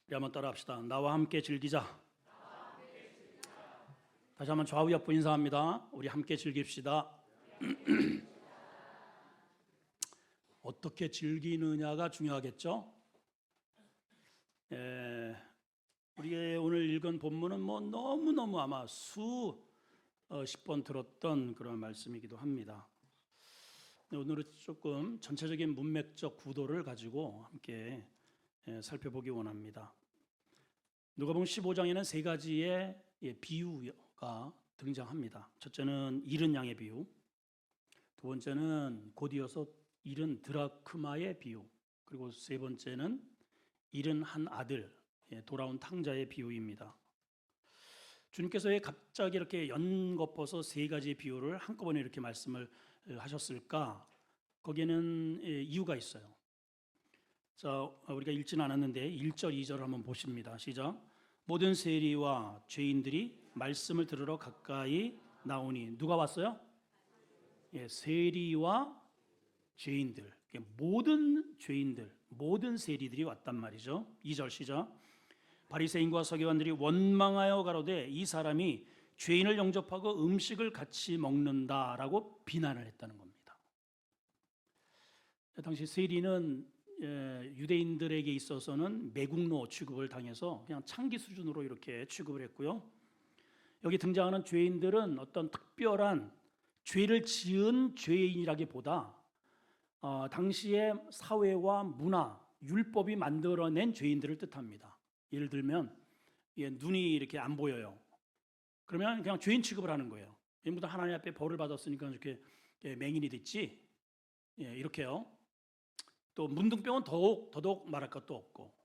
우리 한번 따라합시다. 나와 함께 즐기자. 다시 한번 좌우 옆부 인사합니다. 우리 함께 즐깁시다. 어떻게 즐기느냐가 중요하겠죠? 우리가 오늘 읽은 본문은 너무너무 아마 수십 번 들었던 그런 말씀이기도 합니다. 오늘은 조금 전체적인 문맥적 구도를 가지고 함께 살펴보기 원합니다. 누가복음 15장에는 세 가지의 비유가 등장합니다. 첫째는 잃은 양의 비유, 두 번째는 곧이어서 잃은 드라크마의 비유, 그리고 세 번째는 잃은 한 아들, 돌아온 탕자의 비유입니다. 주님께서 왜 갑자기 이렇게 연거퍼서 세 가지의 비유를 한꺼번에 이렇게 말씀을 하셨을까? 거기에는 이유가 있어요. 자, 우리가 읽지는 않았는데 1절, 2절을 한번 보십니다. 시작. 모든 세리와 죄인들이 말씀을 들으러 가까이 나오니 누가 왔어요? 세리와 죄인들, 모든 죄인들, 모든 세리들이 왔단 말이죠. 2절 시작. 바리새인과 서기관들이 원망하여 가로되 이 사람이 죄인을 영접하고 음식을 같이 먹는다라고 비난을 했다는 겁니다. 당시 세리는 유대인들에게 있어서는 매국노 취급을 당해서 그냥 창기 수준으로 이렇게 취급을 했고요. 여기 등장하는 죄인들은 어떤 특별한 죄를 지은 죄인이라기보다 당시의 사회와 문화, 율법이 만들어낸 죄인들을 뜻합니다. 예를 들면 눈이 이렇게 안 보여요. 그러면 그냥 죄인 취급을 하는 거예요. 얘보다 하나님 앞에 벌을 받았으니까 이렇게 맹인이 됐지. 이렇게요. 또 문둥병은 더더욱 말할 것도 없고,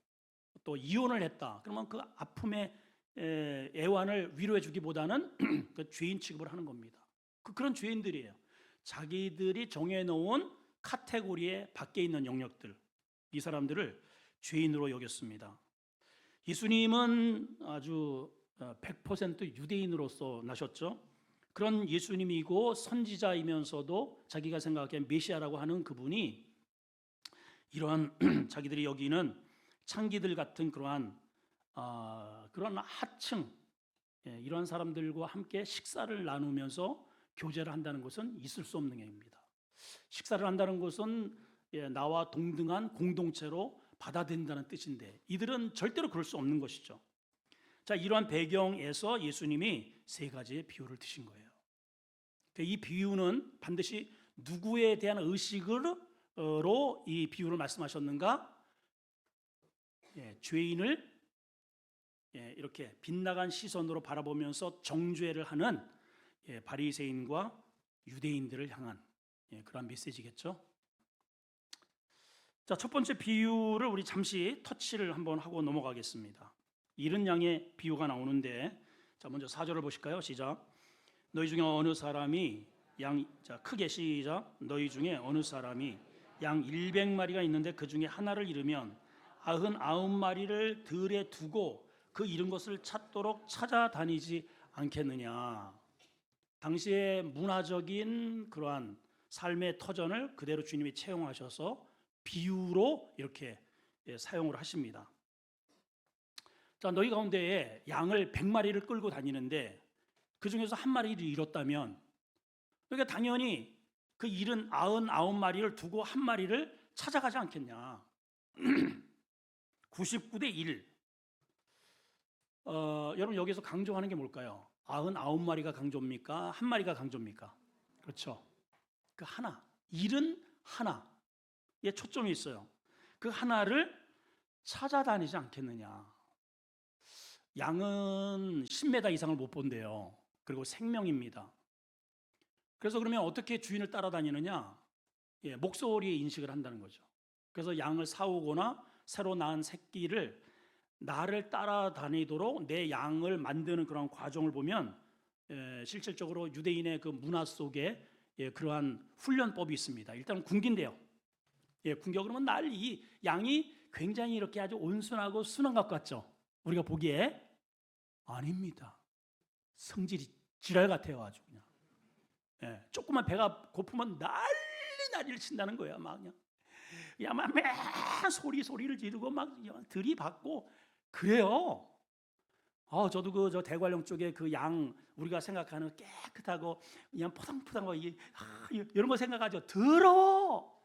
또 이혼을 했다. 그러면 그 아픔의 애환을 위로해 주기보다는 그 죄인 취급을 하는 겁니다. 그런 죄인들이에요. 자기들이 정해놓은 카테고리에 밖에 있는 영역들, 이 사람들을 죄인으로 여겼습니다. 예수님은 아주 100% 유대인으로서 나셨죠. 그런 예수님이고 선지자이면서도 자기가 생각하기엔 메시아라고 하는 그분이 이러한 자기들이 여기는 창기들 같은 그러한 하층, 이러한 사람들과 함께 식사를 나누면서 교제를 한다는 것은 있을 수 없는 일입니다. 식사를 한다는 것은 나와 동등한 공동체로 받아들인다는 뜻인데 이들은 절대로 그럴 수 없는 것이죠. 자, 이러한 배경에서 예수님이 세 가지의 비유를 드신 거예요. 이 비유는 반드시 누구에 대한 의식으로 이 비유를 말씀하셨는가? 죄인을 이렇게 빗나간 시선으로 바라보면서 정죄를 하는 바리새인과 유대인들을 향한 그런 메시지겠죠. 자, 첫 번째 비유를 우리 잠시 터치를 한번 하고 넘어가겠습니다. 잃은 양의 비유가 나오는데, 자, 먼저 4절을 보실까요? 시작. 너희 중에 어느 사람이 크게 시작. 너희 중에 어느 사람이 양 100마리가 있는데 그 중에 하나를 잃으면 99마리를 들에 두고 그 잃은 것을 찾도록 찾아다니지 않겠느냐. 당시의 문화적인 그러한 삶의 터전을 그대로 주님이 채용하셔서 비유로 이렇게 사용을 하십니다. 자, 너희 가운데에 양을 100마리를 끌고 다니는데 그 중에서 한 마리를 잃었다면, 그러니까 당연히 그 잃은 99마리를 두고 한 마리를 찾아가지 않겠냐. 99대 1. 여러분 여기서 강조하는 게 뭘까요? 99마리가 강조입니까? 한 마리가 강조입니까? 그렇죠. 그 하나, 잃은 하나에 초점이 있어요. 그 하나를 찾아다니지 않겠느냐. 양은 10m 이상을 못 본대요. 그리고 생명입니다. 그래서 그러면 어떻게 주인을 따라다니느냐? 목소리에 인식을 한다는 거죠. 그래서 양을 사오거나 새로 낳은 새끼를 나를 따라다니도록 내 양을 만드는 그런 과정을 보면 실질적으로 유대인의 그 문화 속에 그러한 훈련법이 있습니다. 일단 군기인데요. 군기가 그러면 이 양이 굉장히 이렇게 아주 온순하고 순한 것 같죠? 우리가 보기에 아닙니다. 성질이 지랄 같아요, 아주 그냥. 조금만 배가 고프면 난리를 친다는 거야, 막 그냥. 막 소리를 지르고 막 들이받고 그래요. 저도 그 저 대관령 쪽에 그 양 우리가 생각하는 깨끗하고 그냥 포당포당하고 이런 거 생각하죠. 더러.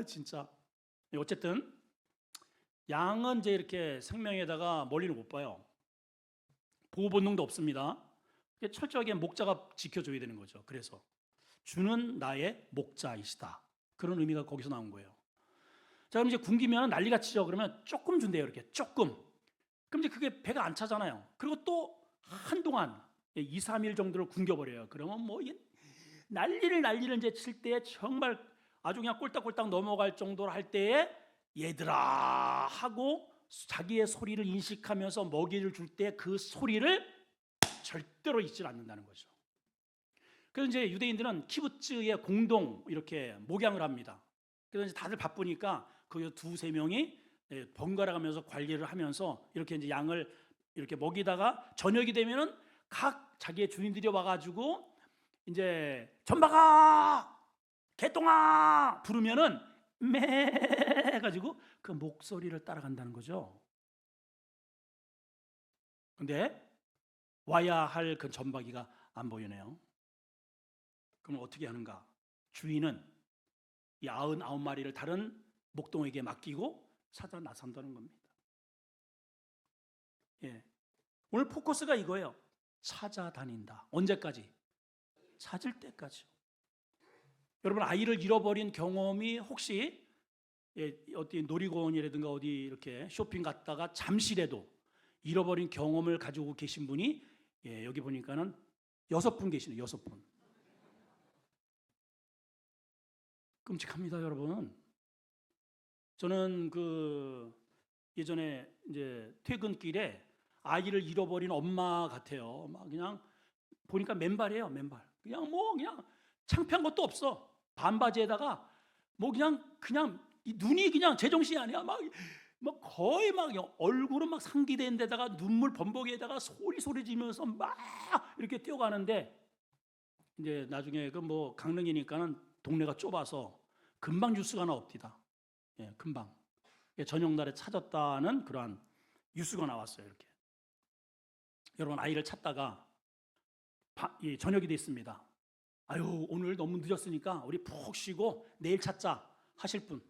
진짜. 어쨌든 양은 이제 이렇게 생명에다가 멀리는 못 봐요. 보호 본능도 없습니다. 철저하게 목자가 지켜줘야 되는 거죠. 그래서 주는 나의 목자이시다. 그런 의미가 거기서 나온 거예요. 자, 그럼 이제 굶기면 난리가 치죠. 그러면 조금 준대요. 이렇게 조금. 그럼 이제 그게 배가 안 차잖아요. 그리고 또 한동안 2, 3일 정도를 굶겨버려요. 그러면 뭐 난리를 이제 칠 때 정말 아주 그냥 꼴딱꼴딱 넘어갈 정도로 할 때에 얘들아 하고 자기의 소리를 인식하면서 먹이를 줄 때 그 소리를 절대로 잊지 않는다는 거죠. 그래서 이제 유대인들은 키부츠에 공동 이렇게 목양을 합니다. 그래서 이제 다들 바쁘니까 그 두세 명이 번갈아 가면서 관리를 하면서 이렇게 이제 양을 이렇게 먹이다가 저녁이 되면은 각 자기의 주인들이 와가지고 이제 전박아, 개똥아 부르면은 매 해가지고 그 목소리를 따라간다는 거죠. 근데 와야 할 그 전박이가 안 보이네요. 그럼 어떻게 하는가? 주인은 이 99마리를 다른 목동에게 맡기고 찾아 나선다는 겁니다. 오늘 포커스가 이거예요. 찾아다닌다. 언제까지? 찾을 때까지. 여러분, 아이를 잃어버린 경험이 혹시 어디 놀이공원이라든가 어디 이렇게 쇼핑 갔다가 잠시라도 잃어버린 경험을 가지고 계신 분이 여기 보니까는 6분 계시네요. 6분. 끔찍합니다, 여러분. 저는 그 예전에 이제 퇴근길에 아이를 잃어버린 엄마 같아요. 막 그냥 보니까 맨발이에요, 맨발. 그냥 창피한 것도 없어. 반바지에다가 뭐 그냥 이 눈이 그냥 제정신이 아니야. 막 거의 막 얼굴은 막 상기된 데다가 눈물 범벅에다가 소리 지면서 막 이렇게 뛰어가는데 이제 나중에 그 뭐 강릉이니까는 동네가 좁아서 금방 뉴스가 나옵니다. 금방 저녁 날에 찾았다는 그러한 뉴스가 나왔어요. 이렇게 여러분, 아이를 찾다가 저녁이 됐습니다. 아유, 오늘 너무 늦었으니까 우리 푹 쉬고 내일 찾자 하실 분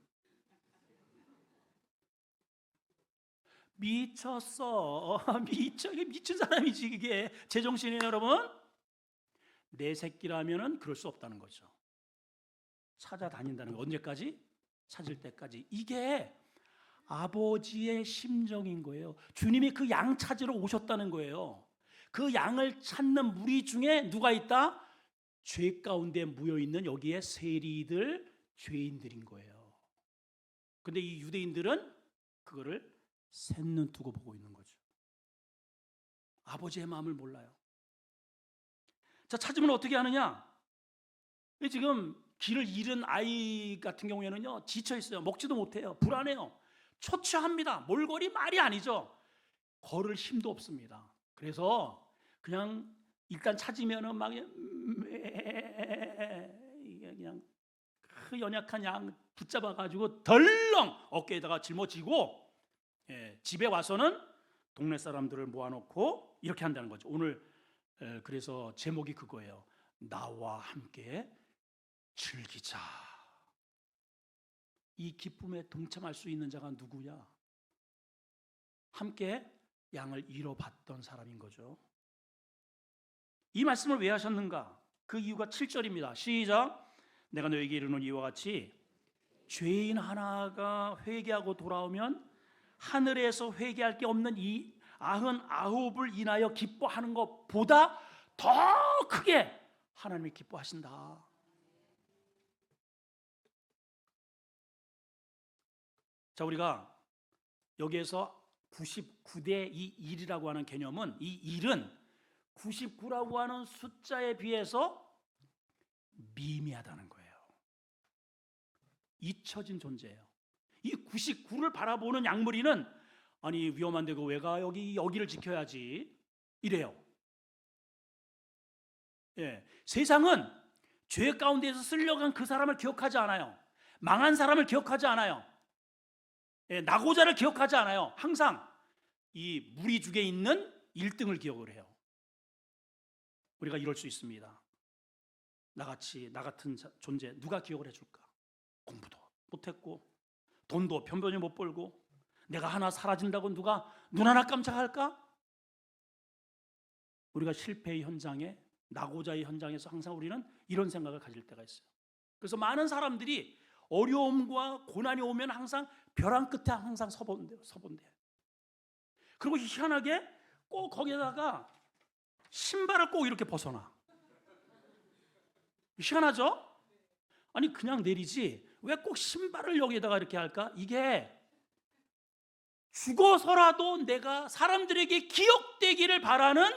미쳤어. 미친 사람이지. 이게 제정신이에요, 여러분. 내 새끼라면은 그럴 수 없다는 거죠. 찾아다닌다는 거. 언제까지? 찾을 때까지. 이게 아버지의 심정인 거예요. 주님이 그 양 찾으러 오셨다는 거예요. 그 양을 찾는 무리 중에 누가 있다? 죄 가운데 묻어 있는 여기에 세리들, 죄인들인 거예요. 근데 이 유대인들은 그거를 셋눈 두고 보고 있는 거죠. 아버지의 마음을 몰라요. 자, 찾으면 어떻게 하느냐? 지금 길을 잃은 아이 같은 경우에는요, 지쳐 있어요. 먹지도 못해요. 불안해요. 초췌합니다. 몰골이 말이 아니죠. 걸을 힘도 없습니다. 그래서 그냥 일단 찾으면은 막 이게 그냥 그 연약한 양 붙잡아 가지고 덜렁 어깨에다가 짊어지고 집에 와서는 동네 사람들을 모아놓고 이렇게 한다는 거죠. 오늘 그래서 제목이 그거예요. 나와 함께 즐기자. 이 기쁨에 동참할 수 있는 자가 누구야? 함께 양을 잃어봤던 사람인 거죠. 이 말씀을 왜 하셨는가? 그 이유가 7절입니다. 시작. 내가 너에게 이르는 이와 같이 죄인 하나가 회개하고 돌아오면 하늘에서 회개할 게 없는 이 99을 인하여 기뻐하는 것보다 더 크게 하나님이 기뻐하신다. 자, 우리가 여기에서 99대 이 1이라고 하는 개념은, 이 1은 99라고 하는 숫자에 비해서 미미하다는 거예요. 잊혀진 존재예요. 이 99를 바라보는 양무리는 아니 위험한데 그 왜가 여기를 지켜야지 이래요. 세상은 죄 가운데에서 쓸려간 그 사람을 기억하지 않아요. 망한 사람을 기억하지 않아요. 나고자를 기억하지 않아요. 항상 이 무리중에 있는 1등을 기억을 해요. 우리가 이럴 수 있습니다. 나 같은 존재 누가 기억을 해줄까? 공부도 못했고 돈도 편변히 못 벌고 내가 하나 사라진다고 누가 눈 하나 깜짝할까? 우리가 실패의 현장에, 나고자의 현장에서 항상 우리는 이런 생각을 가질 때가 있어요. 그래서 많은 사람들이 어려움과 고난이 오면 항상 벼랑 끝에 항상 서본대요. 그리고 희한하게 꼭 거기에다가 신발을 꼭 이렇게 벗어놔. 희한하죠? 아니 그냥 내리지 왜 꼭 신발을 여기에다가 이렇게 할까? 이게 죽어서라도 내가 사람들에게 기억되기를 바라는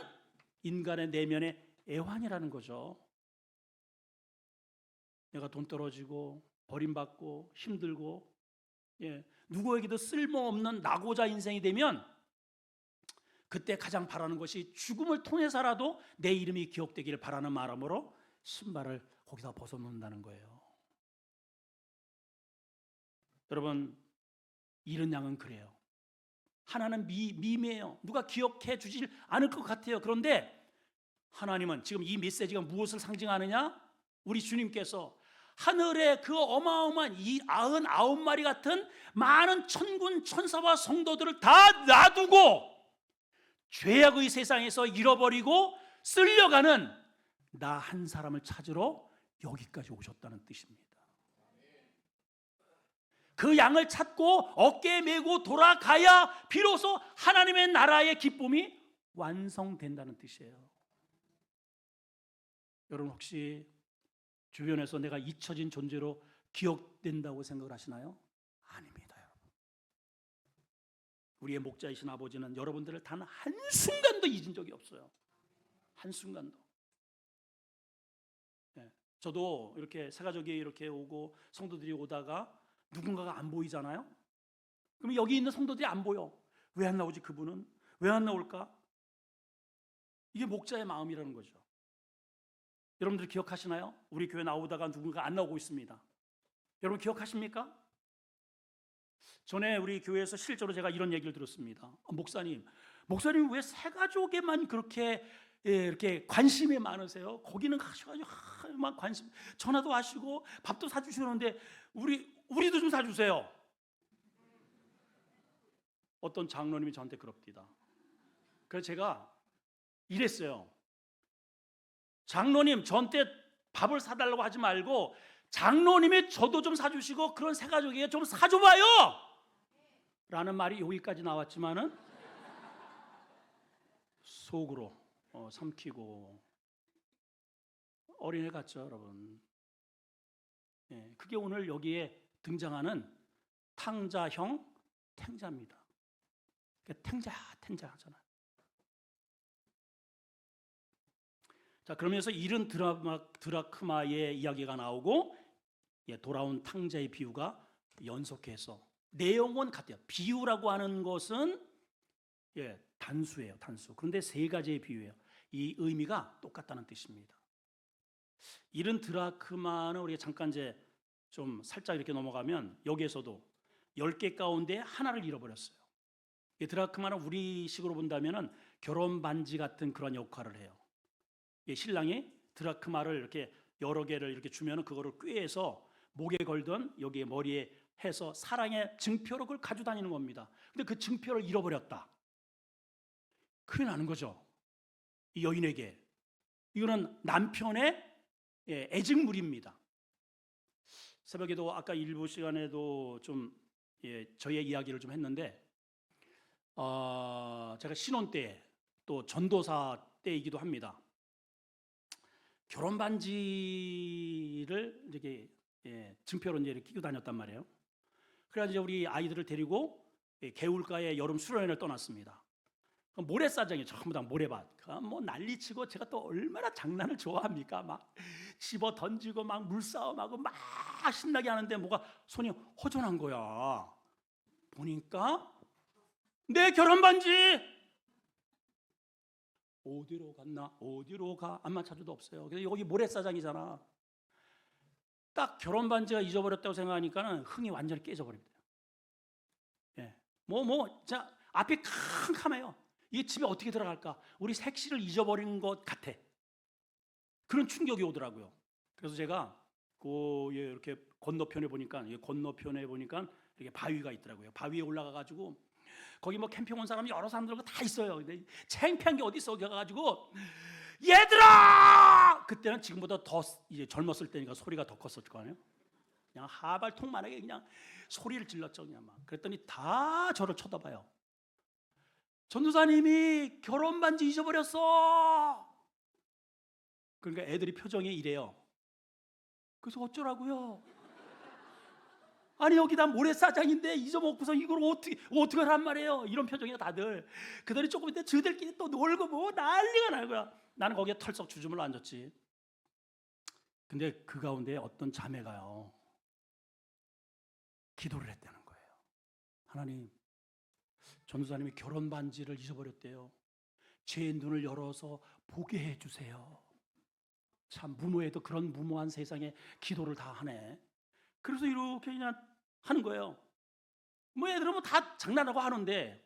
인간의 내면의 애환이라는 거죠. 내가 돈 떨어지고 버림받고 힘들고 누구에게도 쓸모없는 나고자 인생이 되면 그때 가장 바라는 것이 죽음을 통해서라도 내 이름이 기억되기를 바라는 마음으로 신발을 거기다 벗어놓는다는 거예요. 여러분, 이런 양은 그래요. 하나는 미미해요. 누가 기억해 주질 않을 것 같아요. 그런데 하나님은 지금 이 메시지가 무엇을 상징하느냐? 우리 주님께서 하늘에 그 어마어마한 이 99마리 같은 많은 천군 천사와 성도들을 다 놔두고 죄악의 세상에서 잃어버리고 쓸려가는 나 한 사람을 찾으러 여기까지 오셨다는 뜻입니다. 그 양을 찾고 어깨에 메고 돌아가야 비로소 하나님의 나라의 기쁨이 완성된다는 뜻이에요. 여러분 혹시 주변에서 내가 잊혀진 존재로 기억된다고 생각을 하시나요? 아닙니다, 여러분. 우리의 목자이신 아버지는 여러분들을 단 한순간도 잊은 적이 없어요. 한순간도. 저도 이렇게 새가족이 이렇게 오고 성도들이 오다가 누군가가 안 보이잖아요. 그럼 여기 있는 성도들이 안 보여. 왜 안 나오지 그분은? 왜 안 나올까? 이게 목자의 마음이라는 거죠. 여러분들 기억하시나요? 우리 교회 나오다가 누군가 안 나오고 있습니다. 여러분 기억하십니까? 전에 우리 교회에서 실제로 제가 이런 얘기를 들었습니다. 목사님 왜 새가족에만 그렇게 이렇게 관심이 많으세요? 거기는 가셔가지고 막 관심, 전화도 하시고 밥도 사주시는데 우리도 좀 사주세요. 어떤 장로님이 저한테 그럽니다. 그래서 제가 이랬어요. 장로님 저한테 밥을 사달라고 하지 말고 장로님이 저도 좀 사주시고 그런 새가족에게 좀 사줘봐요 라는 말이 여기까지 나왔지만은 속으로 삼키고 어린애 같죠, 여러분. 그게 오늘 여기에 등장하는 탕자형 탱자입니다. 탱자 하잖아요. 자, 그러면서 이른 드라크마의 이야기가 나오고 돌아온 탕자의 비유가 연속해서 내용은 같아요. 비유라고 하는 것은 단수예요, 단수. 그런데 세 가지의 비유예요. 이 의미가 똑같다는 뜻입니다. 이른 드라크마는 우리가 잠깐 이제 좀 살짝 이렇게 넘어가면 여기에서도 10개 가운데 하나를 잃어버렸어요. 이 드라크마는 우리식으로 본다면은 결혼 반지 같은 그런 역할을 해요. 신랑이 드라크마를 이렇게 여러 개를 이렇게 주면은 그거를 꾀해서 목에 걸던 여기에 머리에 해서 사랑의 증표로 그걸 가지고 다니는 겁니다. 근데 그 증표를 잃어버렸다. 큰일 나는 거죠. 이 여인에게. 이거는 남편의 애증물입니다. 새벽에도 아까 일부 시간에도 좀 저의 이야기를 좀 했는데 제가 신혼 때 또 전도사 때이기도 합니다. 결혼 반지를 이렇게 증표로 이제 끼고 다녔단 말이에요. 그래서 우리 아이들을 데리고 개울가에 여름 수련회를 떠났습니다. 모래사장이 전부 다 모래밭. 뭐 난리치고 제가 또 얼마나 장난을 좋아합니까? 막 집어 던지고 막 물싸움하고 막 신나게 하는데 뭐가 손이 허전한 거야. 보니까 내 결혼 반지 어디로 갔나? 어디로 가? 안만 찾아도 없어요. 그래서 여기 모래사장이잖아. 딱 결혼 반지가 잊어버렸다고 생각하니까는 흥이 완전히 깨져버립니다. 자 앞이 캄캄해요. 이 집에 어떻게 들어갈까? 우리 색시를 잊어버린 것 같아. 그런 충격이 오더라고요. 그래서 제가 이렇게 건너편에 보니까 이렇게 바위가 있더라고요. 바위에 올라가 가지고 거기 캠핑 온 사람이 여러 사람들 다 있어요. 근데 창피한 게 어디 있어? 가가지고 얘들아! 그때는 지금보다 더 이제 젊었을 때니까 소리가 더 컸을 거 아니에요. 그냥 하발통만하게 그냥 소리를 질렀죠. 그냥 막. 그랬더니 다 저를 쳐다봐요. 전도사님이 결혼 반지 잊어버렸어. 그러니까 애들이 표정이 이래요. 그래서 어쩌라고요? 아니 여기다 모래사장인데 잊어먹고서 이걸 어떻게 하란 말이에요? 이런 표정이야 다들. 그들이 조금 있다 저들끼리 또 놀고 난리가 날 거야. 나는 거기에 털썩 주저물러 앉았지. 근데 그 가운데 어떤 자매가요 기도를 했다는 거예요. 하나님, 전도사님이 결혼 반지를 잊어버렸대요. 제 눈을 열어서 보게 해주세요. 참 무모해도 그런 무모한 세상에 기도를 다 하네. 그래서 이렇게 그냥 하는 거예요. 애들은 다 장난하고 하는데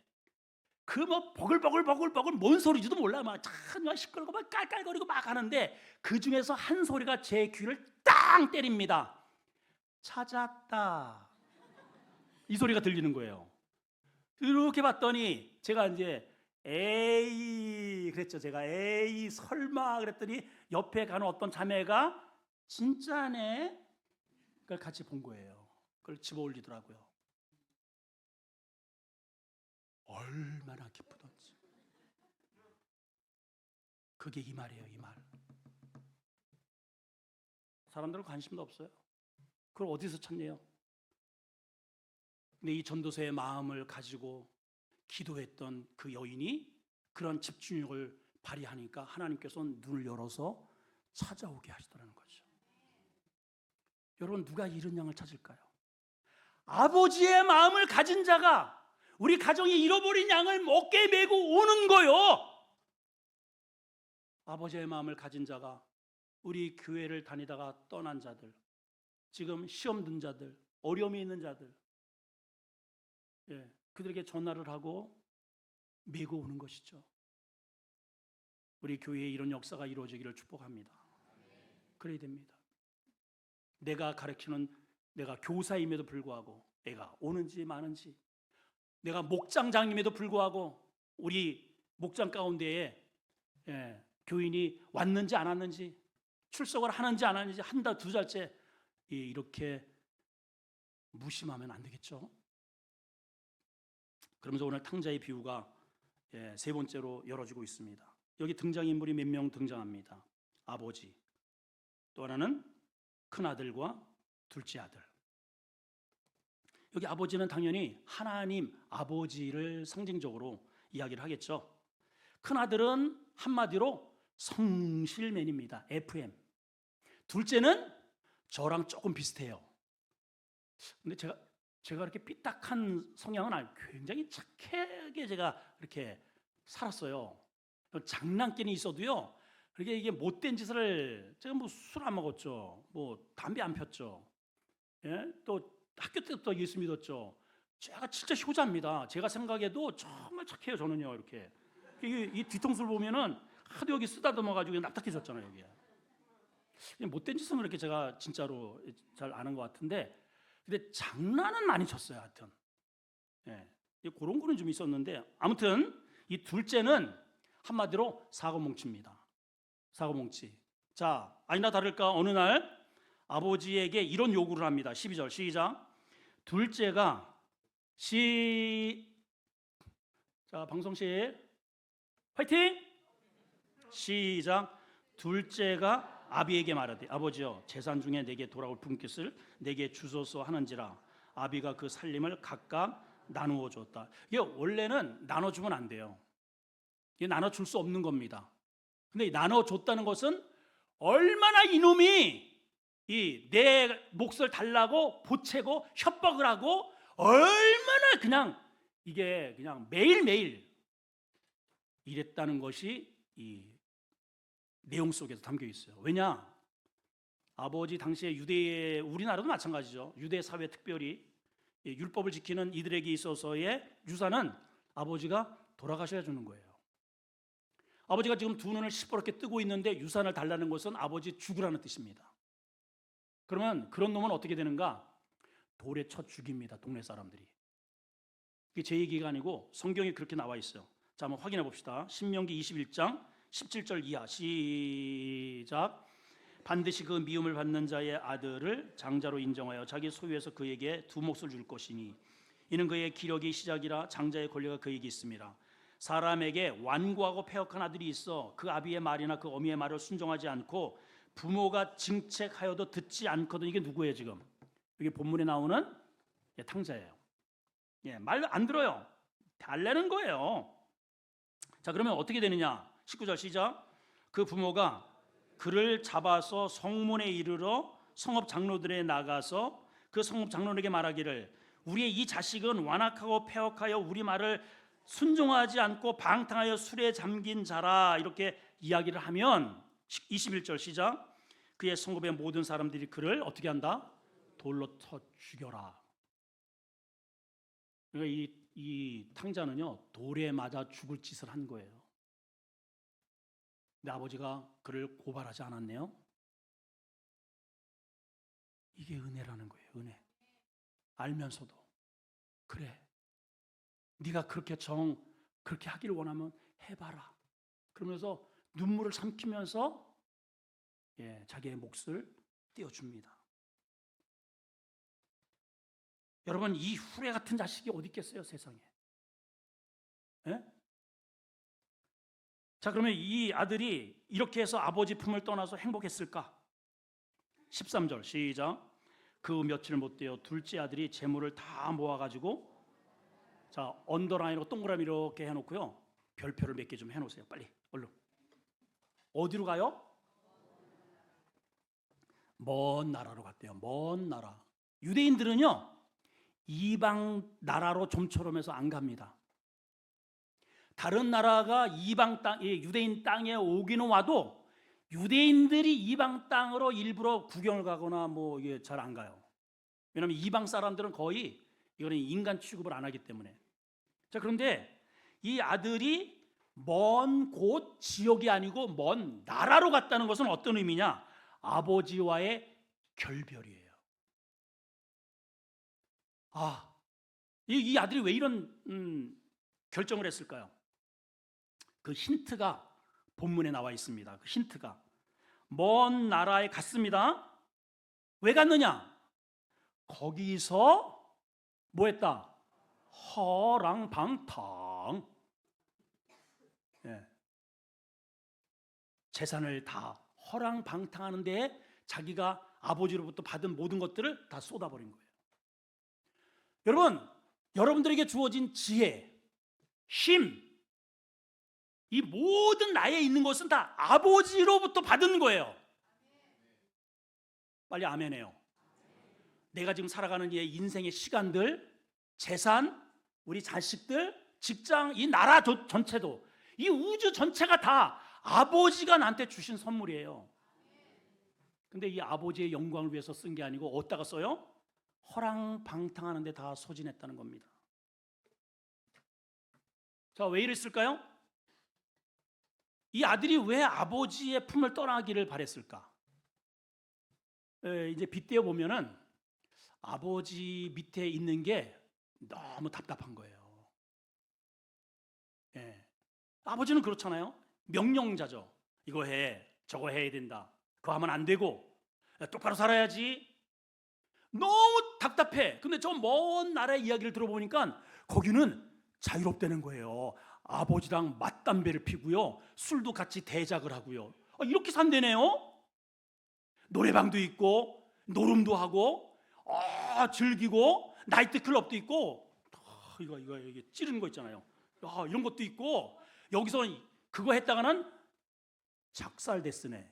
버글버글 뭔 소리지도 몰라. 참 시끄럽고 깔깔거리고 막 하는데 그 중에서 한 소리가 제 귀를 땅 때립니다. 찾았다. 이 소리가 들리는 거예요. 이렇게 봤더니 제가 이제 에이 그랬죠. 제가 에이 설마 그랬더니 옆에 가는 어떤 자매가 진짜네. 그걸 같이 본 거예요. 그걸 집어 올리더라고요. 얼마나 기쁘던지. 그게 이 말이에요. 이 말. 사람들은 관심도 없어요. 그걸 어디서 찾네요. 근데 이 전도서의 마음을 가지고 기도했던 그 여인이 그런 집중력을 발휘하니까 하나님께서 눈을 열어서 찾아오게 하시더라는 거죠. 여러분, 누가 이런 양을 찾을까요? 아버지의 마음을 가진 자가 우리 가정이 잃어버린 양을 어깨에 메고 오는 거요. 아버지의 마음을 가진 자가 우리 교회를 다니다가 떠난 자들, 지금 시험 든 자들, 어려움이 있는 자들, 그들에게 전화를 하고 메고 오는 것이죠. 우리 교회에 이런 역사가 이루어지기를 축복합니다. 그래야 됩니다. 내가 가르치는 내가 교사임에도 불구하고 애가 오는지 마는지, 내가 목장장임에도 불구하고 우리 목장 가운데에 교인이 왔는지 안 왔는지, 출석을 하는지 안 하는지 한 달, 두 달째 이렇게 무심하면 안 되겠죠. 그러면서 오늘 탕자의 비유가 세 번째로 열어지고 있습니다. 여기 등장인물이 몇 명 등장합니다. 아버지, 또 하나는 큰아들과 둘째 아들. 여기 아버지는 당연히 하나님 아버지를 상징적으로 이야기를 하겠죠. 큰아들은 한마디로 성실맨입니다. FM. 둘째는 저랑 조금 비슷해요. 근데 제가 이렇게 삐딱한 성향은 아니고 굉장히 착하게 제가 이렇게 살았어요. 장난기는 있어도요. 그렇게 이게 못된 짓을, 제가 술 안 먹었죠. 담배 안 폈죠. 또 학교 때부터 예수 믿었죠. 제가 진짜 효자입니다. 제가 생각해도 정말 착해요. 저는요. 이렇게 이 뒤통수를 보면은 하도 여기 쓰다듬어 가지고 납작해졌잖아요. 여기 못된 짓은 그렇게 제가 진짜로 잘 아는 것 같은데, 근데 장난은 많이 쳤어요. 하여튼 그런 거는 좀 있었는데, 아무튼 이 둘째는 한마디로 사고뭉치입니다. 사고뭉치. 자, 아니나 다를까 어느 날 아버지에게 이런 요구를 합니다. 12절 시작. 둘째가 자, 방송실 화이팅! 시작. 둘째가 아비에게 말하되 아버지여, 재산 중에 내게 돌아올 분깃을 내게 주소서 하는지라. 아비가 그 살림을 각각 나누어 줬다. 이게 원래는 나눠주면 안 돼요. 이게 나눠줄 수 없는 겁니다. 근데 나눠줬다는 것은 얼마나 이놈이 내 몫을 달라고 보채고 협박을 하고, 얼마나 그냥 이게 그냥 매일매일 이랬다는 것이 이 내용 속에서 담겨 있어요. 왜냐? 아버지 당시에 우리나라도 마찬가지죠. 유대 사회 특별히 율법을 지키는 이들에게 있어서의 유산은 아버지가 돌아가셔야 주는 거예요. 아버지가 지금 두 눈을 시퍼렇게 뜨고 있는데 유산을 달라는 것은 아버지 죽으라는 뜻입니다. 그러면 그런 놈은 어떻게 되는가? 돌에 쳐 죽입니다. 동네 사람들이. 이게 제 얘기가 아니고 성경에 그렇게 나와 있어요. 자, 한번 확인해 봅시다. 신명기 21장 17절 이하 시작. 반드시 그 미움을 받는 자의 아들을 장자로 인정하여 자기 소유에서 그에게 두 몫을 줄 것이니 이는 그의 기력의 시작이라 장자의 권리가 그에게 있습니다. 사람에게 완고하고 패역한 아들이 있어 그 아비의 말이나 그 어미의 말을 순종하지 않고 부모가 징책하여도 듣지 않거든. 이게 누구예요 지금? 이게 본문에 나오는 탕자예요. 말 안 들어요. 달래는 거예요. 자, 그러면 어떻게 되느냐? 19절 시작. 그 부모가 그를 잡아서 성문에 이르러 성읍 장로들에 나가서 그 성읍 장로에게 말하기를 우리의 이 자식은 완악하고 패역하여 우리 말을 순종하지 않고 방탕하여 술에 잠긴 자라. 이렇게 이야기를 하면 21절 시작. 그의 성읍의 모든 사람들이 그를 어떻게 한다? 돌로 쳐 죽여라. 그러니까 이 탕자는요 돌에 맞아 죽을 짓을 한 거예요. 근데 아버지가 그를 고발하지 않았네요. 이게 은혜라는 거예요. 은혜. 알면서도 그래, 네가 그렇게 하길 원하면 해봐라. 그러면서 눈물을 삼키면서 자기의 몫을 떼어줍니다. 여러분, 이 후레 같은 자식이 어디 있겠어요 세상에? 자, 그러면 이 아들이 이렇게 해서 아버지 품을 떠나서 행복했을까? 13절 시작. 그 며칠 못 되어 둘째 아들이 재물을 다 모아가지고, 자, 언더라인으로 동그라미 이렇게 해놓고요 별표를 몇 개 좀 해놓으세요. 빨리 얼른. 어디로 가요? 먼 나라로 갔대요. 먼 나라. 유대인들은요 이방 나라로 좀처럼 해서 안 갑니다. 다른 나라가 이방 땅, 유대인 땅에 오기는 와도 유대인들이 이방 땅으로 일부러 구경을 가거나 뭐 이게 잘 안 가요. 왜냐하면 이방 사람들은 거의 이거는 인간 취급을 안 하기 때문에. 자, 그런데 이 아들이 먼 곳 지역이 아니고 먼 나라로 갔다는 것은 어떤 의미냐? 아버지와의 결별이에요. 이 아들이 왜 이런 결정을 했을까요? 그 힌트가 본문에 나와 있습니다. 그 힌트가 먼 나라에 갔습니다. 왜 갔느냐? 거기서 뭐 했다? 허랑방탕. 재산을 다 허랑방탕하는데 자기가 아버지로부터 받은 모든 것들을 다 쏟아버린 거예요. 여러분, 여러분들에게 주어진 지혜, 힘, 이 모든 나에 있는 것은 다 아버지로부터 받은 거예요. 빨리 아멘해요. 내가 지금 살아가는 이 인생의 시간들, 재산, 우리 자식들, 직장, 이 나라 전체도, 이 우주 전체가 다 아버지가 나한테 주신 선물이에요. 근데 이 아버지의 영광을 위해서 쓴 게 아니고 어디다가 써요? 허랑방탕하는 데 다 소진했다는 겁니다. 자, 왜 이랬을까요? 이 아들이 왜 아버지의 품을 떠나기를 바랬을까? 이제 빗대어 보면은 아버지 밑에 있는 게 너무 답답한 거예요. 아버지는 그렇잖아요. 명령자죠. 이거 해, 저거 해야 된다. 그거 하면 안 되고, 똑바로 살아야지. 너무 답답해. 근데 저 먼 나라의 이야기를 들어보니까 거기는 자유롭다는 거예요. 아버지랑 맞담배를 피고요, 술도 같이 대작을 하고요. 이렇게 산대네요. 노래방도 있고 노름도 하고 즐기고 나이트 클럽도 있고 이게 찌르는 거 있잖아요. 이런 것도 있고 여기서 그거 했다가는 작살됐으네.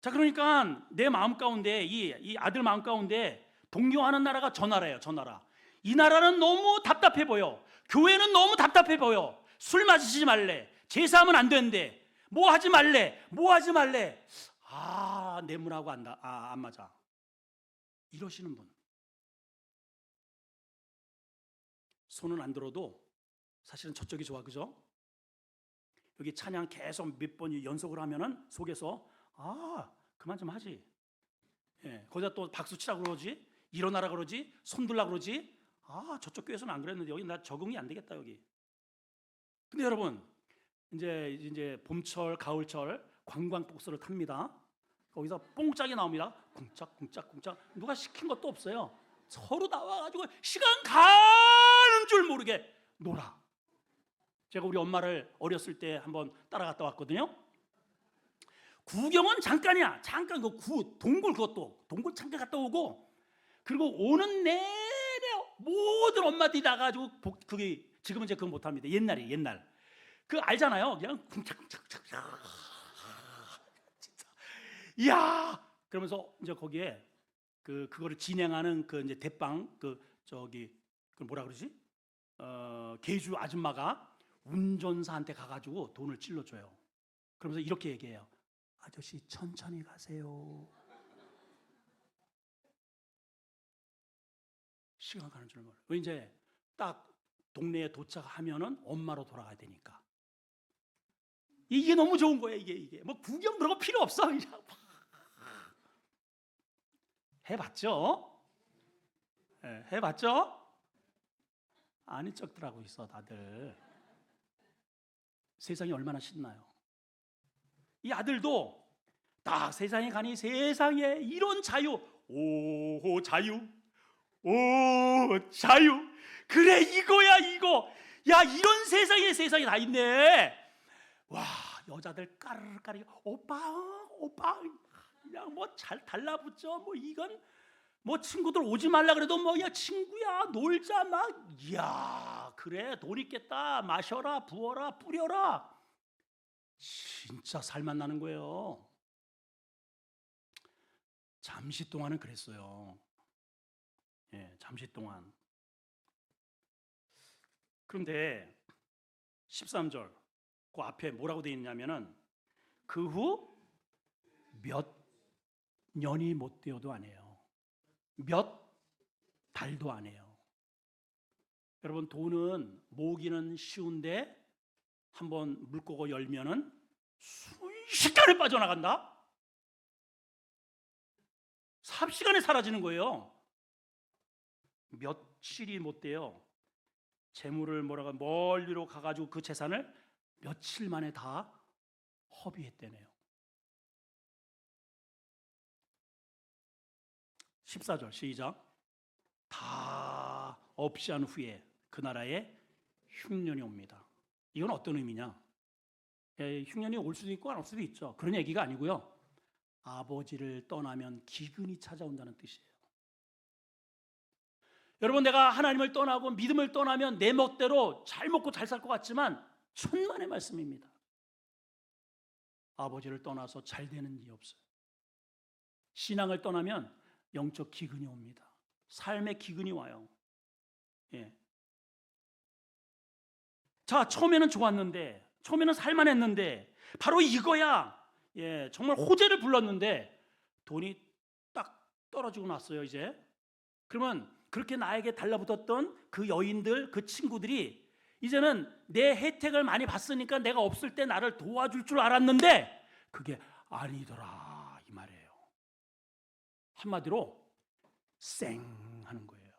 자, 그러니까 내 마음 가운데 이 아들 마음 가운데 동경하는 나라가 저 나라예요. 저 나라. 이 나라는 너무 답답해 보여. 교회는 너무 답답해 보여. 술 마시지 말래. 제사하면 안 되는데 뭐 하지 말래. 뭐 하지 말래. 내 문하고 안 맞아. 이러시는 분. 손은 안 들어도 사실은 저쪽이 좋아, 그죠? 여기 찬양 계속 몇 번 연속을 하면은 속에서 그만 좀 하지. 예, 거기다 또 박수 치라 그러지, 일어나라 그러지, 손 들라 그러지. 저쪽 교회에서는 안 그랬는데 여기 나 적응이 안 되겠다 여기. 근데 여러분 이제 봄철, 가을철 관광버스를 탑니다. 거기서 뽕짝이 나옵니다. 쿵짝쿵짝쿵짝. 누가 시킨 것도 없어요. 서로 나와가지고 시간 가는 줄 모르게 놀아. 제가 우리 엄마를 어렸을 때 한번 따라갔다 왔거든요. 구경은 잠깐이야. 잠깐 동굴 그것도 동굴 잠깐 갔다 오고, 그리고 오는 내내 모든 엄마들이 나가지고 그게 지금은 이제 그건 못합니다. 옛날 그 알잖아요. 그냥 쿵짝쿵짝쿵짝. 진짜. 이야. 그러면서 이제 거기에 그거를 진행하는 그 이제 대빵 그 뭐라 그러지? 계주 아줌마가 운전사한테 가가지고 돈을 찔러줘요. 그러면서 이렇게 얘기해요. 아저씨 천천히 가세요. 시간 가는 줄 몰라. 왜 이제 딱 동네에 도착하면은 엄마로 돌아가야 되니까. 이게 너무 좋은 거예요. 이게 뭐 구경 그런 거 필요 없어. 그냥 해봤죠? 네, 해봤죠? 아닌 척들 하고 있어 다들. 세상이 얼마나 신나요. 이 아들도 딱 세상에 가니 세상에 이런 자유, 오 자유, 오 자유, 그래 이거야 이거. 야 이런 세상에 다 있네. 와 여자들 까르르 오빠 그냥 뭐 잘 달라붙죠. 뭐 이건 뭐 친구들 오지 말라 그래도 뭐 야 친구야 놀자 막. 이야 그래 돈 있겠다. 마셔라 부어라 뿌려라. 진짜 살맛 나는 거예요. 잠시 동안은 그랬어요. 예, 잠시 동안. 그런데 13절 그 앞에 뭐라고 되어 있냐면은 그 후 몇 년이 못 되어도 안 해요. 몇 달도 안 해요. 여러분 돈은 모으기는 쉬운데 한번 물고기 열면은 순식간에 빠져나간다. 삽시간에 사라지는 거예요. 며칠이 못 돼요. 재물을 멀리로 가가지고 그 재산을 며칠 만에 다 허비했대네요. 14절 시작. 다 없이 한 후에 그 나라에 흉년이 옵니다. 이건 어떤 의미냐? 흉년이 올 수도 있고 안 올 수도 있죠. 그런 얘기가 아니고요. 아버지를 떠나면 기근이 찾아온다는 뜻이에요. 여러분 내가 하나님을 떠나고 믿음을 떠나면 내 멋대로 잘 먹고 잘 살 것 같지만 천만의 말씀입니다. 아버지를 떠나서 잘 되는 일이 없어요. 신앙을 떠나면 영적 기근이 옵니다. 삶의 기근이 와요. 예. 자, 처음에는 좋았는데, 처음에는 살만했는데, 바로 이거야. 예, 정말 호재를 불렀는데 돈이 딱 떨어지고 났어요. 이제 그러면 그렇게 나에게 달라붙었던 그 여인들, 그 친구들이 이제는 내 혜택을 많이 봤으니까 내가 없을 때 나를 도와줄 줄 알았는데 그게 아니더라 이 말이에요. 한마디로 쌩 하는 거예요.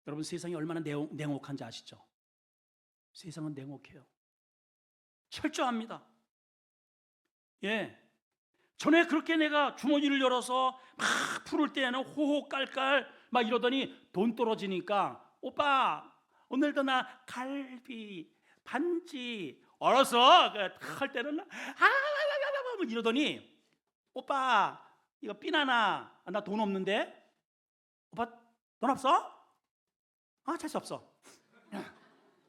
여러분 세상이 얼마나 냉혹한지 아시죠? 세상은 냉혹해요. 철저합니다. 예. 전에 그렇게 내가 주머니를 열어서 막 풀을 때는 호호 깔깔 막 이러더니 돈 떨어지니까 오빠 오늘도 나 갈비 반지 알았어 할 때는 뭐 이러더니 오빠 이거 삐나나 나 돈 없는데 오빠 돈 없어? 재수 없어.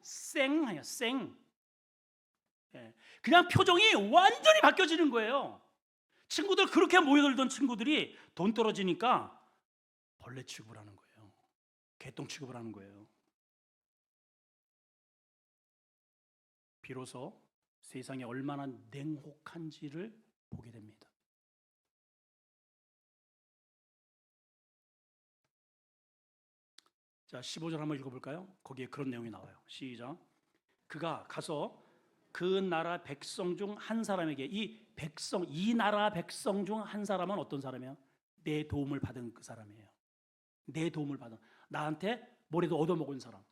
쌩 쌩. 그냥 표정이 완전히 바뀌어지는 거예요. 친구들 그렇게 모여들던 친구들이 돈 떨어지니까 벌레 취급을 하는 거예요. 개똥 취급을 하는 거예요. 비로소 세상이 얼마나 냉혹한지를 보게 됩니다. 자, 15절 한번 읽어볼까요? 거기에 그런 내용이 나와요. 시작. 그가 가서 그 나라 백성 중 한 사람에게, 이 나라 백성 중 한 사람은 어떤 사람이에요? 내 도움을 받은 그 사람이에요. 내 도움을 받은, 나한테 뭐라도 얻어먹은 사람.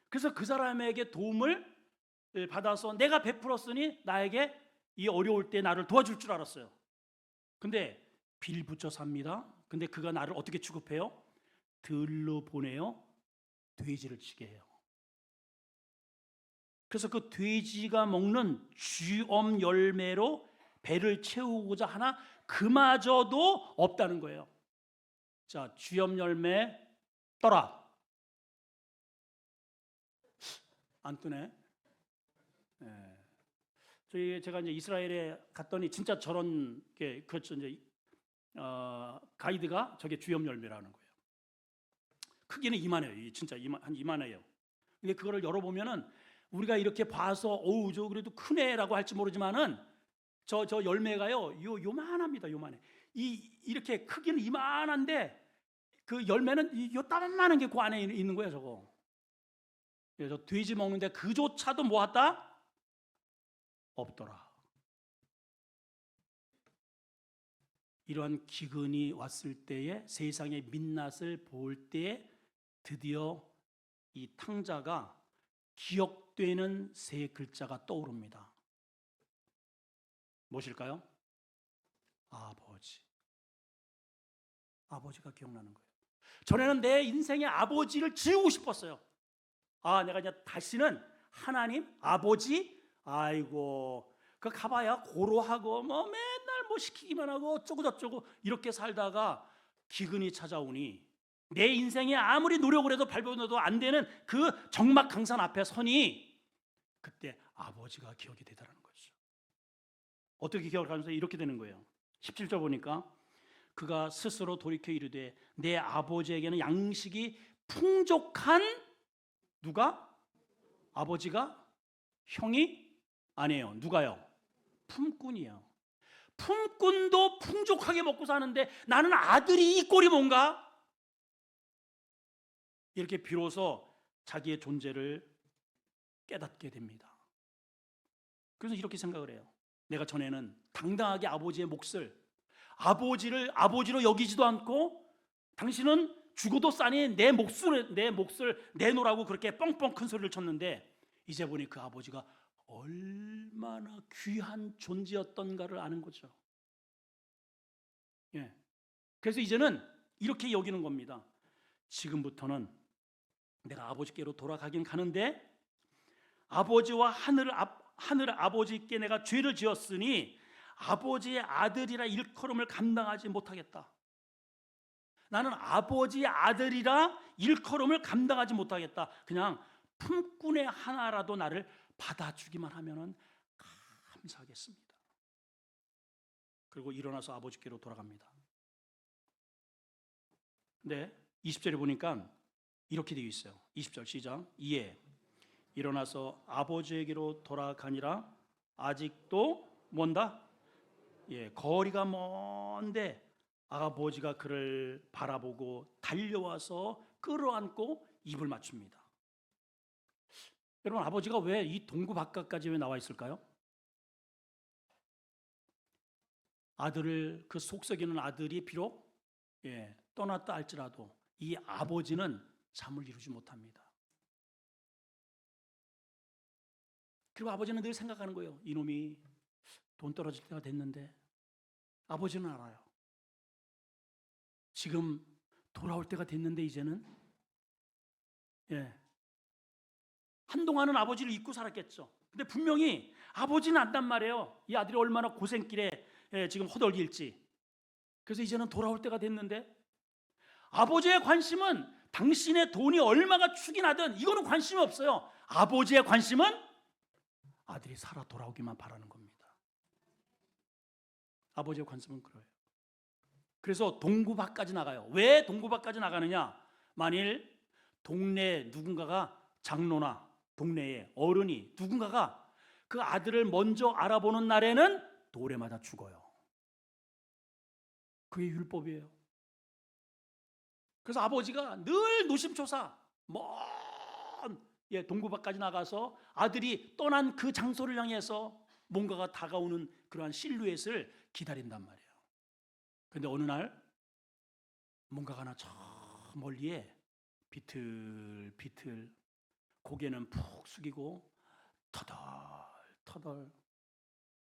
그래서 그 사람에게 도움을 받아서 내가 베풀었으니 나에게 이 어려울 때 나를 도와줄 줄 알았어요. 근데 빌붙여 삽니다. 근데 그가 나를 어떻게 취급해요? 들로 보내요. 돼지를 치게 해요. 그래서 그 돼지가 먹는 쥐엄 열매로 배를 채우고자 하나 그마저도 없다는 거예요. 자, 쥐엄 열매 떠라. 안 뜨네. 제가 이제 이스라엘에 갔더니 진짜 저런 게 그렇죠. 이제 가이드가 저게 쥐엄 열매라는 거예요. 크기는 이만해요. 진짜 한 이만해요. 근데 그거를 열어보면은 우리가 이렇게 봐서 어우 저 그래도 크네라고 할지 모르지만은 저 열매가요 요만합니다. 요만해. 이렇게 크기는 이만한데 그 열매는 요 따만한 게 그 안에 있는 거예요. 저거. 그래서 돼지 먹는데 그조차도 뭐하다? 없더라. 이러한 기근이 왔을 때에 세상의 민낯을 볼 때에 드디어 이 탕자가 기억되는 세 글자가 떠오릅니다. 무엇일까요? 아버지. 아버지가 기억나는 거예요. 전에는 내 인생의 아버지를 지우고 싶었어요. 내가 이제 다시는 하나님, 아버지, 아이고, 그 가봐야 고로하고 뭐 맨날 뭐 시키기만 하고 어쩌고 저쩌고 이렇게 살다가 기근이 찾아오니 내 인생에 아무리 노력을 해도 밟아도 안 되는 그 적막강산 앞에 서니 그때 아버지가 기억이 되더라는 거죠. 어떻게 기억을 하면서 이렇게 되는 거예요. 17절 보니까 그가 스스로 돌이켜 이르되 내 아버지에게는 양식이 풍족한 누가? 아버지가? 형이? 아니에요. 누가요? 품꾼이요. 품꾼도 풍족하게 먹고 사는데 나는 아들이 이 꼴이 뭔가? 이렇게 비로소 자기의 존재를 깨닫게 됩니다. 그래서 이렇게 생각을 해요. 내가 전에는 당당하게 아버지의 몫을 아버지를 아버지로 여기지도 않고 당신은 죽어도 싸니 내 몫을 내놓으라고 그렇게 뻥뻥 큰 소리를 쳤는데 이제 보니 그 아버지가 얼마나 귀한 존재였던가를 아는 거죠. 예. 그래서 이제는 이렇게 여기는 겁니다. 지금부터는 내가 아버지께로 돌아가긴 가는데 아버지와 하늘 아버지께 내가 죄를 지었으니 아버지의 아들이라 일컬음을 감당하지 못하겠다. 나는 아버지의 아들이라 일컬음을 감당하지 못하겠다. 그냥 품꾼의 하나라도 나를 받아주기만 하면 감사하겠습니다. 그리고 일어나서 아버지께로 돌아갑니다. 근데 20절에 보니까 이렇게 되어 있어요. 20절 시작. 이에 일어나서 아버지에게로 돌아가니라. 아직도 뭔다? 거리가 먼데 아버지가 그를 바라보고 달려와서 끌어안고 입을 맞춥니다. 여러분, 아버지가 왜 이 동구 바깥까지 왜 나와 있을까요? 아들을, 그 속썩이는 아들이 비록 떠났다 할지라도 이 아버지는 잠을 이루지 못합니다. 그리고 아버지는 늘 생각하는 거예요. 이놈이 돈 떨어질 때가 됐는데. 아버지는 알아요. 지금 돌아올 때가 됐는데 이제는 한동안은 아버지를 잊고 살았겠죠. 근데 분명히 아버지는 안단 말이에요. 이 아들이 얼마나 고생길에 지금 허덕일지. 그래서 이제는 돌아올 때가 됐는데 아버지의 관심은 당신의 돈이 얼마가 축이 나든 이거는 관심이 없어요. 아버지의 관심은 아들이 살아 돌아오기만 바라는 겁니다. 아버지의 관심은 그래요. 그래서 동구 밖까지 나가요. 왜 동구 밖까지 나가느냐? 만일 동네 누군가가 장로나 동네에 어른이 누군가가 그 아들을 먼저 알아보는 날에는 돌에 맞아 죽어요. 그게 율법이에요. 그래서 아버지가 늘 노심초사 먼 동부밖까지 나가서 아들이 떠난 그 장소를 향해서 뭔가가 다가오는 그러한 실루엣을 기다린단 말이에요. 그런데 어느 날 뭔가가 하나 저 멀리에 비틀비틀 고개는 푹 숙이고 터덜터덜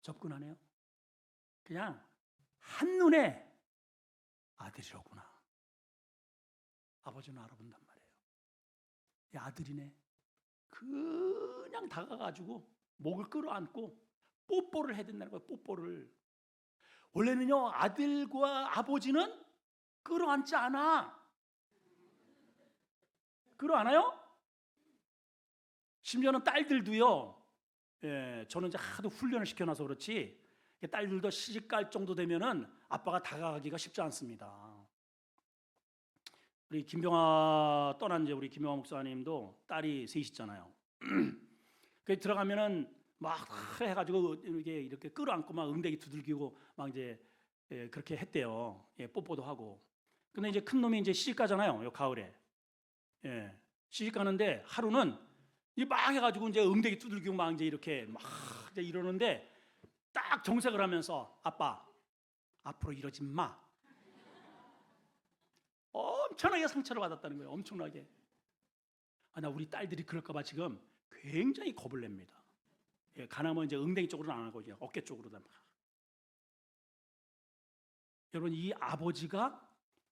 접근하네요. 그냥 한눈에 아들이로구나. 아버지는 알아본단 말이에요. 이 아들이네. 그냥 다가가지고 목을 끌어안고 뽀뽀를 해야 된다는 거예요. 뽀뽀를. 원래는요, 아들과 아버지는 끌어안지 않아. 끌어안아요? 심지어는 딸들도요. 저는 이제 하도 훈련을 시켜놔서 그렇지 딸들도 시집갈 정도 되면은 아빠가 다가가기가 쉽지 않습니다. 우리 김병아 떠난 이제 우리 김병아 목사님도 딸이 셋이잖아요. 그 들어가면은 막 해가지고 이렇게 끌어안고 막 응대기 두들기고 막 이제 그렇게 했대요. 뽀뽀도 하고. 근데 이제 큰 놈이 이제 시집 가잖아요. 요 가을에. 시집 가는데 하루는 막 해가지고 이제 응대기 두들기고 막 이제 이렇게 막 이제 이러는데 딱 정색을 하면서 아빠 앞으로 이러지 마. 엄청나게 상처를 받았다는 거예요. 엄청나게. 나 우리 딸들이 그럴까봐 지금 굉장히 겁을 냅니다. 가나면 이제 응대기 쪽으로는 안 하고 어깨 쪽으로다. 여러분 이 아버지가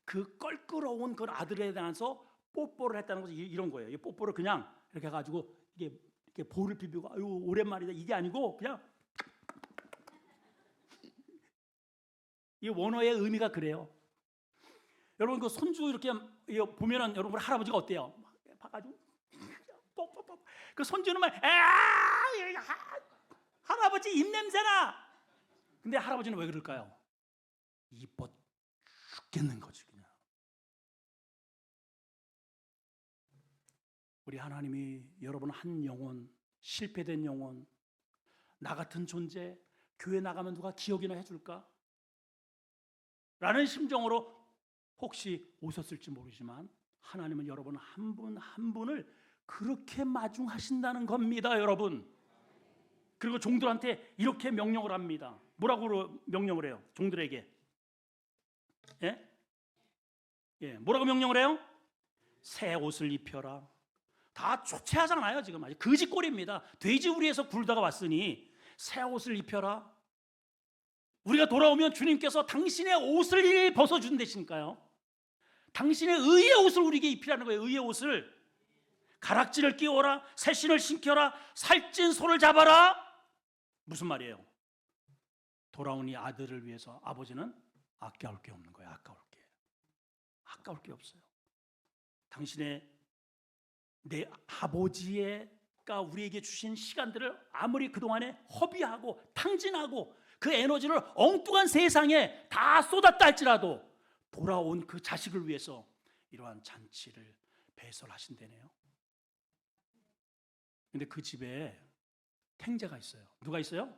그 껄끄러운 그 아들에 대해서 뽀뽀를 했다는 것은 이런 거예요. 이 뽀뽀를 그냥 이렇게 해가지고 이렇게 볼을 비비고 아유 오랜만이다 이게 아니고 그냥 이 원어의 의미가 그래요. 여러분 그 손주 이렇게 보면은 여러분 할아버지가 어때요? 봐가지고 뽀뽀뽀. 그 손주는 막 할아버지 입냄새나. 근데 할아버지는 왜 그럴까요? 이뻐 죽겠는 거지 그냥. 우리 하나님이 여러분 한 영혼, 실패된 영혼, 나 같은 존재, 교회 나가면 누가 기억이나 해줄까? 라는 심정으로 혹시 오셨을지 모르지만 하나님은 여러분 한 분 한 분을 그렇게 마중하신다는 겁니다, 여러분. 그리고 종들한테 이렇게 명령을 합니다. 뭐라고 명령을 해요? 종들에게. 뭐라고 명령을 해요? 새 옷을 입혀라. 다 초췌하잖아요. 지금 아주 거지꼴입니다. 돼지우리에서 굴다가 왔으니 새 옷을 입혀라. 우리가 돌아오면 주님께서 당신의 옷을 벗어준다시니까요. 당신의 의의 옷을 우리에게 입히라는 거예요. 의의 옷을. 가락지를 끼워라. 새 신을 신겨라. 살찐 소를 잡아라. 무슨 말이에요? 돌아온 이 아들을 위해서 아버지는 아까울 게 없는 거예요. 아까울 게 없어요. 당신의 내 아버지가 우리에게 주신 시간들을 아무리 그동안에 허비하고 탕진하고 그 에너지를 엉뚱한 세상에 다 쏟았다 할지라도 돌아온 그 자식을 위해서 이러한 잔치를 배설하신다네요. 근데 그 집에 탱자가 있어요. 누가 있어요?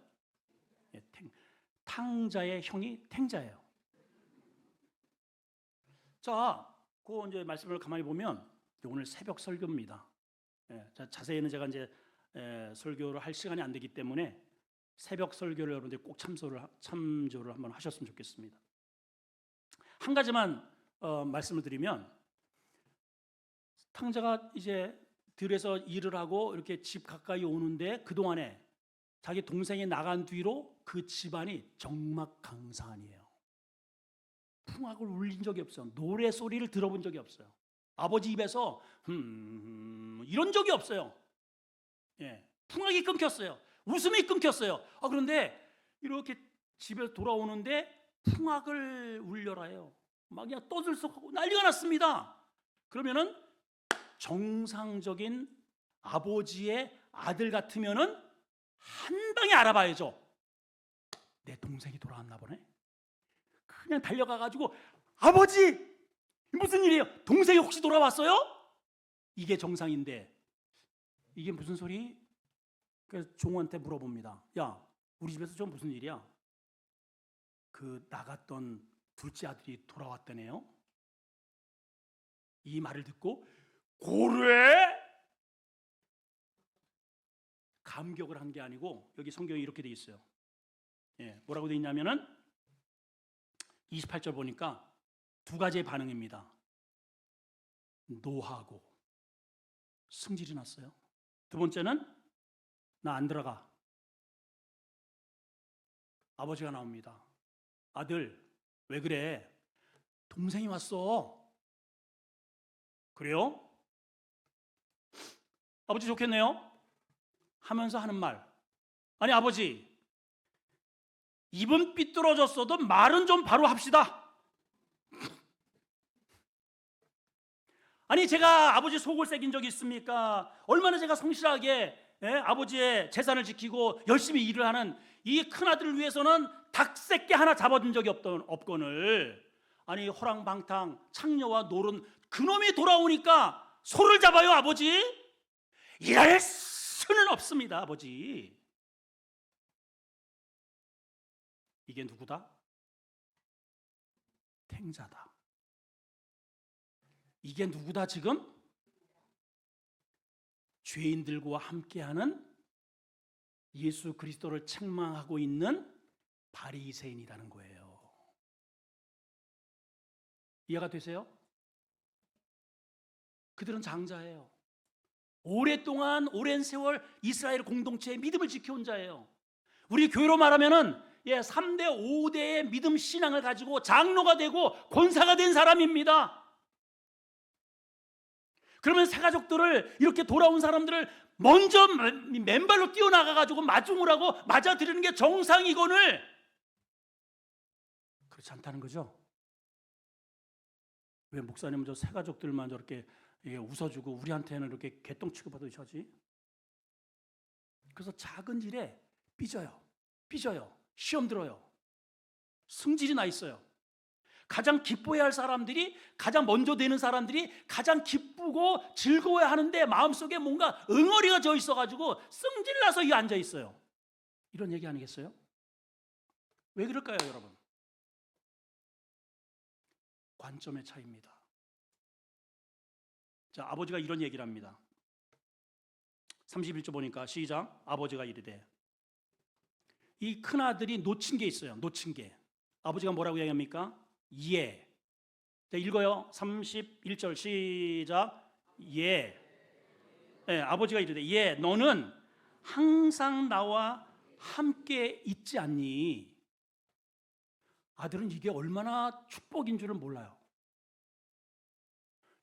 탕자의 형이 탱자예요. 자, 그 이제 말씀을 가만히 보면 오늘 새벽 설교입니다. 자세히는 제가 이제 설교를 할 시간이 안 되기 때문에 새벽 설교를 여러분들이 꼭 참조를 한번 하셨으면 좋겠습니다. 한 가지만 말씀을 드리면 탕자가 이제 들에서 일을 하고 이렇게 집 가까이 오는데 그 동안에 자기 동생이 나간 뒤로 그 집안이 정막강산이에요. 풍악을 울린 적이 없어요. 노래 소리를 들어본 적이 없어요. 아버지 입에서 이런 적이 없어요. 풍악이 끊겼어요. 웃음이 끊겼어요. 그런데 이렇게 집에 돌아오는데 풍악을 울려라 해요. 막 그냥 떠들썩하고 난리가 났습니다. 그러면은 정상적인 아버지의 아들 같으면은 한 방에 알아봐야죠. 내 동생이 돌아왔나 보네. 그냥 달려가가지고 아버지 무슨 일이에요? 동생이 혹시 돌아왔어요? 이게 정상인데 이게 무슨 소리? 그래서 종한테 물어봅니다. 야, 우리 집에서 저 무슨 일이야? 그 나갔던 둘째 아들이 돌아왔다네요. 이 말을 듣고 고래? 감격을 한 게 아니고 여기 성경에 이렇게 돼 있어요. 뭐라고 돼 있냐면은 28절 보니까 두 가지의 반응입니다. 노하고 승질이 났어요. 두 번째는 나 안 들어가. 아버지가 나옵니다. 아들, 왜 그래? 동생이 왔어. 그래요? 아버지 좋겠네요. 하면서 하는 말. 아니 아버지, 입은 삐뚤어졌어도 말은 좀 바로 합시다. 아니 제가 아버지 속을 새긴 적이 있습니까? 얼마나 제가 성실하게 아버지의 재산을 지키고 열심히 일을 하는 이 큰아들을 위해서는 닭새끼 하나 잡아준 적이 없거늘, 아니 호랑방탕 창녀와 노른 그놈이 돌아오니까 소를 잡아요 아버지? 이럴 수는 없습니다 아버지. 이게 누구다? 탱자다. 이게 누구다 지금? 죄인들과 함께하는 예수 그리스도를 책망하고 있는 바리새인이라는 거예요. 이해가 되세요? 그들은 장자예요. 오랫동안 오랜 세월 이스라엘 공동체의 믿음을 지켜온 자예요. 우리 교회로 말하면은 3대 5대의 믿음 신앙을 가지고 장로가 되고 권사가 된 사람입니다. 그러면 새가족들을 이렇게 돌아온 사람들을 먼저 맨발로 뛰어나가 가지고 마중을 하고 맞아들이는 게 정상이거늘 그렇지 않다는 거죠. 왜 목사님은 저 새가족들만 저렇게 웃어주고 우리한테는 이렇게 개똥 취급하듯이? 그래서 작은 일에 삐져요. 시험 들어요. 승질이 나 있어요. 가장 기뻐해야 할 사람들이, 가장 먼저 되는 사람들이 가장 기쁘고 즐거워야 하는데 마음속에 뭔가 응어리가 져 있어가지고 승질나서 이 앉아 있어요. 이런 얘기 아니겠어요? 왜 그럴까요 여러분? 관점의 차이입니다. 자, 아버지가 이런 얘기를 합니다. 31절 보니까 시작. 아버지가 이르되, 이 큰아들이 놓친 게 있어요. 놓친 게. 아버지가 뭐라고 얘기합니까? 예. 자, 읽어요. 31절 시작. 예. 아버지가 이르되, 예, 너는 항상 나와 함께 있지 않니? 아들은 이게 얼마나 축복인 줄을 몰라요.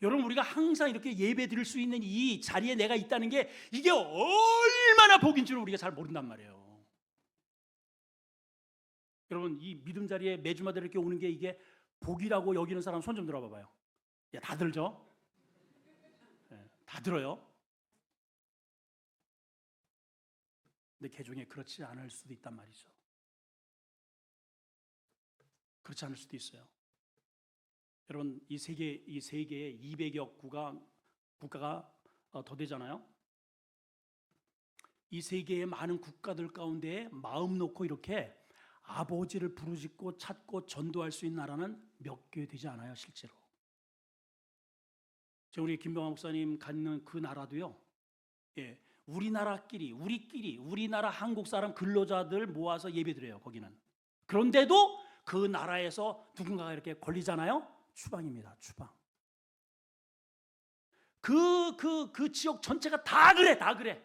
여러분, 우리가 항상 이렇게 예배 드릴 수 있는 이 자리에 내가 있다는 게 이게 얼마나 복인 줄을 우리가 잘 모른단 말이에요. 여러분, 이 믿음 자리에 매주마다 이렇게 오는 게 이게 복이라고 여기는 사람 손 좀 들어봐봐요. 다 들죠? 다 들어요. 근데 개중에 그렇지 않을 수도 있단 말이죠. 그렇지 않을 수도 있어요. 여러분, 이 세계에 200여 국가가 더 되잖아요. 이 세계의 많은 국가들 가운데 마음 놓고 이렇게 아버지를 부르짖고 찾고 전도할 수 있는 나라는 몇 개 되지 않아요, 실제로. 우리 김병환 목사님 갖는 그 나라도요, 우리나라 한국 사람 근로자들 모아서 예배드려요, 거기는. 그런데도 그 나라에서 누군가가 이렇게 걸리잖아요. 추방입니다, 추방. 그 지역 전체가 다 그래.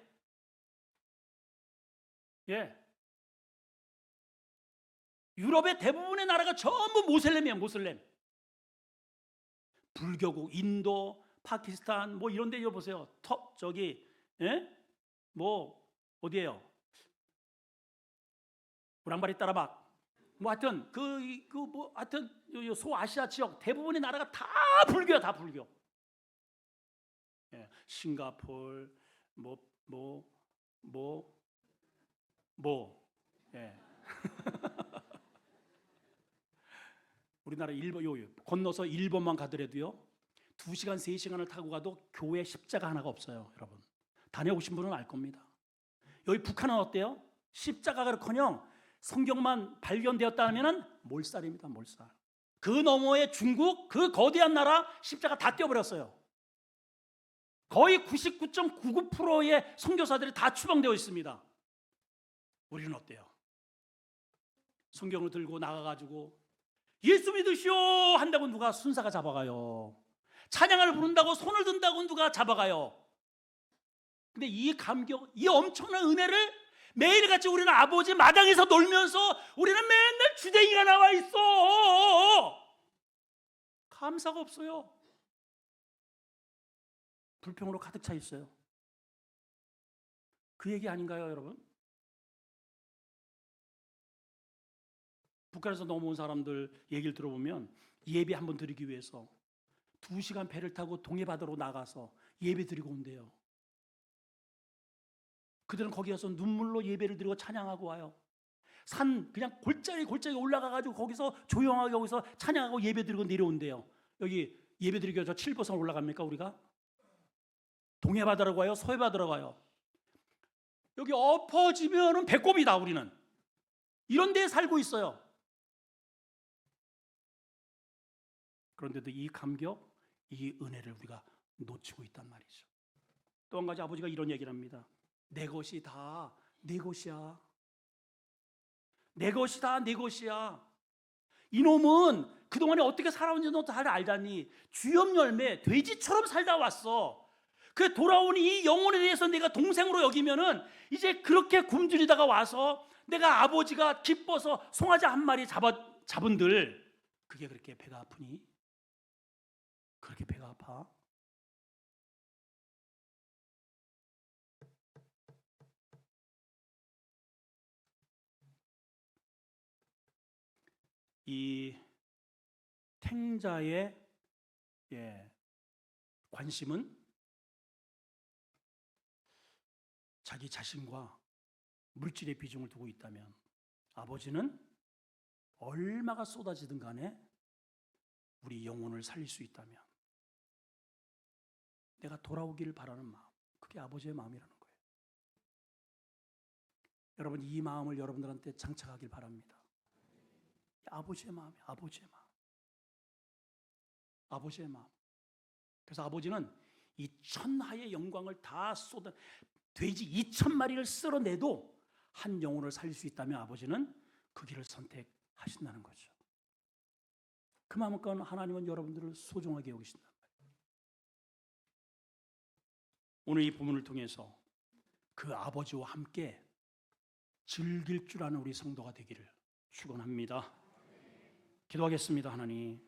유럽의 대부분의 나라가 전부 모슬렘이에요, 모슬렘. 불교국, 인도, 파키스탄, 뭐 이런 데 여보세요. 어디예요? 우랑바리 따라박. 뭐 하여튼 하여튼 소아시아 지역 대부분의 나라가 다 불교야, 다 불교. 싱가포르 우리나라 일본 건너서 일본만 가더라도요 2시간 3시간을 타고 가도 교회 십자가 하나가 없어요. 여러분 다녀오신 분은 알 겁니다. 여기 북한은 어때요? 십자가가커녕 성경만 발견되었다면은 몰살입니다. 몰살. 그 너머의 중국 그 거대한 나라 십자가 다 떼어버렸어요. 거의 99.99%의 선교사들이 다 추방되어 있습니다. 우리는 어때요? 성경을 들고 나가가지고 예수 믿으시오 한다고 누가 순사가 잡아가요. 찬양을 부른다고 손을 든다고 누가 잡아가요. 근데 이 감격, 이 엄청난 은혜를 매일같이 우리는 아버지 마당에서 놀면서 우리는 맨날 주댕이가 나와 있어. 감사가 없어요. 불평으로 가득 차 있어요. 그 얘기 아닌가요, 여러분? 북한에서 넘어온 사람들 얘기를 들어보면 예배 한번 드리기 위해서 2시간 배를 타고 동해바다로 나가서 예배 드리고 온대요. 그들은 거기 가서 눈물로 예배를 드리고 찬양하고 와요. 산 그냥 골짜기 올라가가지고 거기서 조용하게 거기서 찬양하고 예배 드리고 내려온대요. 여기 예배 드리기 위해서 7버선 올라갑니까 우리가? 동해바다라고 가요? 서해바다라고 가요? 여기 엎어지면은 배꼽이다. 우리는 이런 데에 살고 있어요. 그런데도 이 감격, 이 은혜를 우리가 놓치고 있단 말이죠. 또 한 가지 아버지가 이런 얘기를 합니다. 내 것이 다 내 것이야. 내 것이 다 내 것이야. 이놈은 그동안에 어떻게 살아온지 너 다 알다니. 주염 열매 돼지처럼 살다 왔어. 그 돌아온 이 영혼에 대해서 내가 동생으로 여기면은 이제 그렇게 굶주리다가 와서 내가 아버지가 기뻐서 송아지 한 마리 잡은들 그게 그렇게 배가 아프니? 그렇게 배가 아파? 이 탱자의 관심은 자기 자신과 물질의 비중을 두고 있다면 아버지는 얼마가 쏟아지든 간에 우리 영혼을 살릴 수 있다면 내가 돌아오기를 바라는 마음, 그게 아버지의 마음이라는 거예요. 여러분 이 마음을 여러분들한테 장착하길 바랍니다. 아버지의 마음이에요. 아버지의 마음. 그래서 아버지는 이 천하의 영광을 다 쏟아 돼지 2,000마리를 쓸어내도 한 영혼을 살릴 수 있다면 아버지는 그 길을 선택하신다는 거죠. 그만큼 하나님은 여러분들을 소중하게 여기신단 말이에요. 오늘 이 본문을 통해서 그 아버지와 함께 즐길 줄 아는 우리 성도가 되기를 축원합니다. 기도하겠습니다. 하나님,